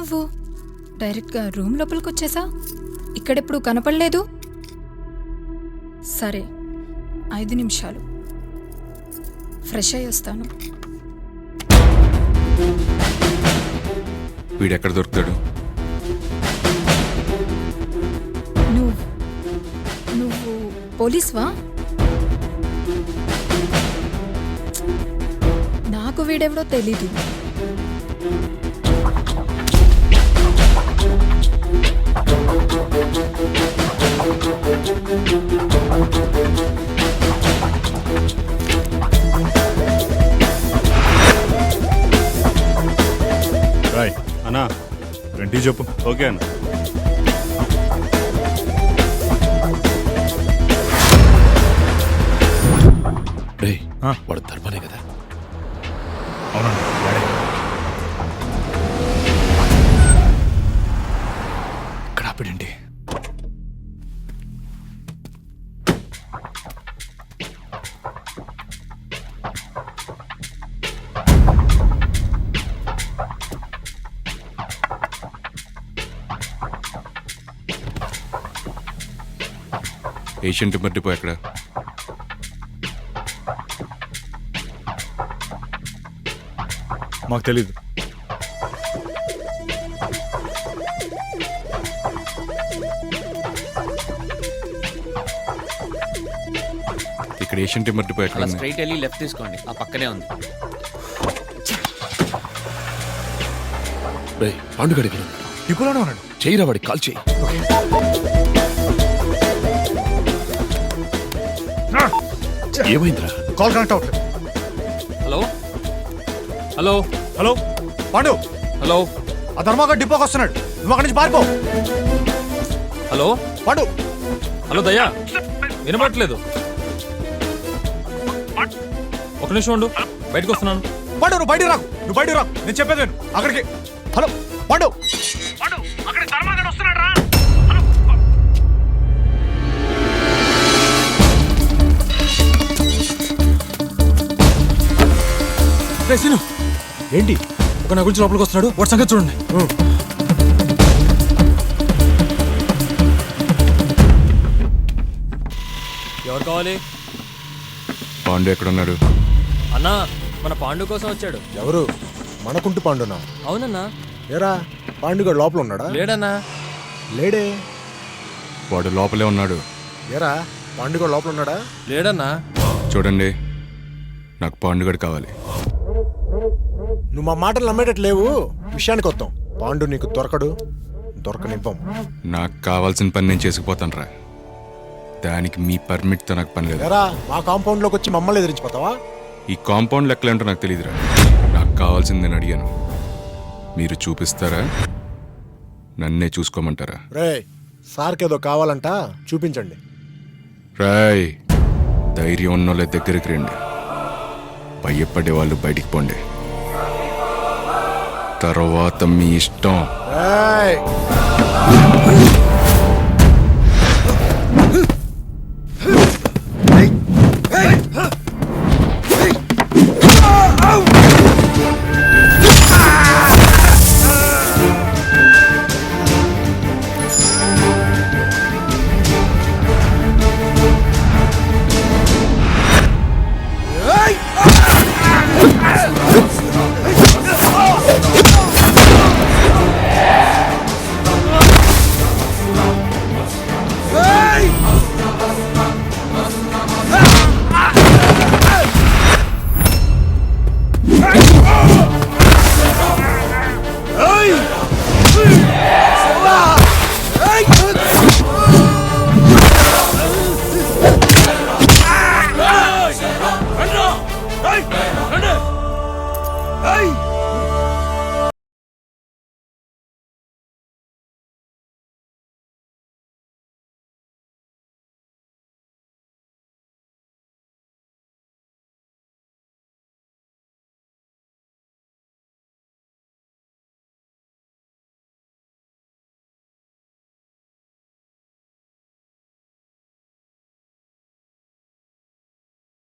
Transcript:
నువ్వు డైరెక్ట్గా రూమ్ లోపలికి వచ్చేసా? ఇక్కడెప్పుడు కనపడలేదు. సరే 5 నిమిషాలు ఫ్రెష్ అయ్యి వస్తాను. వీడెక్కడ దొరుకుతాడు? నువ్వు పోలీస్వా? నాకు వీడెవడో తెలీదు. రాయ్ అన్నా, రెంటీ చెప్పు. ఓకే అన్న. రే వాడు ధర్మనే కదా? అవునండి. ఇక్కడ ఆపిడండి. ఏషియన్ టింబర్ డిపో ఎక్కడ? మాకు తెలీదు. ఇక్కడ ఏషియన్ టింబర్ డిపో ఎక్కడ? స్ట్రైట్ వెళ్ళి లెఫ్ట్ తీసుకోండి, ఆ పక్కనే ఉంది. రే పాండుగాడు ఇక్కడ డిపోలోనే ఉన్నాడు. చేయరా వాడికి కాల్ చేయి. ఏమైందిరా? కాల్ కనెక్ట్ అవ్వట్లేదు. Hello hello hello Pandu, hello ఆ ధర్మాగడ్ డిపోకి వస్తున్నాడు. నువ్వు అక్కడి నుంచి పారిపో. హలో పాండు, హలో దయ్యా, వినపడట్లేదు. ఒక నిమిషం ఉండు, బయటకు వస్తున్నాను. పాండు నువ్వు బయటికి రాకు, నువ్వు బయటికి రాకు. నేను చెప్పేది నేను అక్కడికి. హలో పాండు, అక్కడికి ధర్మాగడ్ వస్తున్నాడు రా. సీను ఏంటి ఒక నా గురించి లోపలికి వస్తున్నాడు. వాటి సంగతి చూడండి. ఎవరు కావాలి? పాండు ఎక్కడున్నాడు? అన్నా, మన పాండు కోసం వచ్చాడు. ఎవరు? మనకుంటు పాండునా? అవునన్నా. ఏరా పాండుగాడు లోపల ఉన్నాడా? లేడన్నా. లేడే. వాడు లోపలే ఉన్నాడు. ఏరా పాండుగాడు లోపల ఉన్నాడా? లేడన్నా. చూడండి, నాకు పాండుగడు కావాలి. నువ్వు మా మాటలు నమ్మేటట్టు లేవు. విషయానికి వస్తాం. పాండు నీకు దొరకడు, దొరకనివ్వం. నాకు కావాల్సిన పని నేను చేసుకుపోతాను రా. దానికి మీ పర్మిట్తో నాకు పని లేదు. ఏరా మా కాంపౌండ్లోకి వచ్చి మమ్మల్ని ఎదిరించిపోతావా? ఈ కాంపౌండ్ లెక్కలేంటో నాకు తెలియదురా. నాకు కావాల్సింది నేను అడిగాను. మీరు చూపిస్తారా, నన్నే చూసుకోమంటారా? రే సార్కి ఏదో కావాలంట, చూపించండి. రాయ్, ధైర్యం ఉన్నోళ్ళ దగ్గరికి రండి. భయపడే వాళ్ళు బయటికి పోండి. తర్వాత మీ ఇష్టం. రేయ్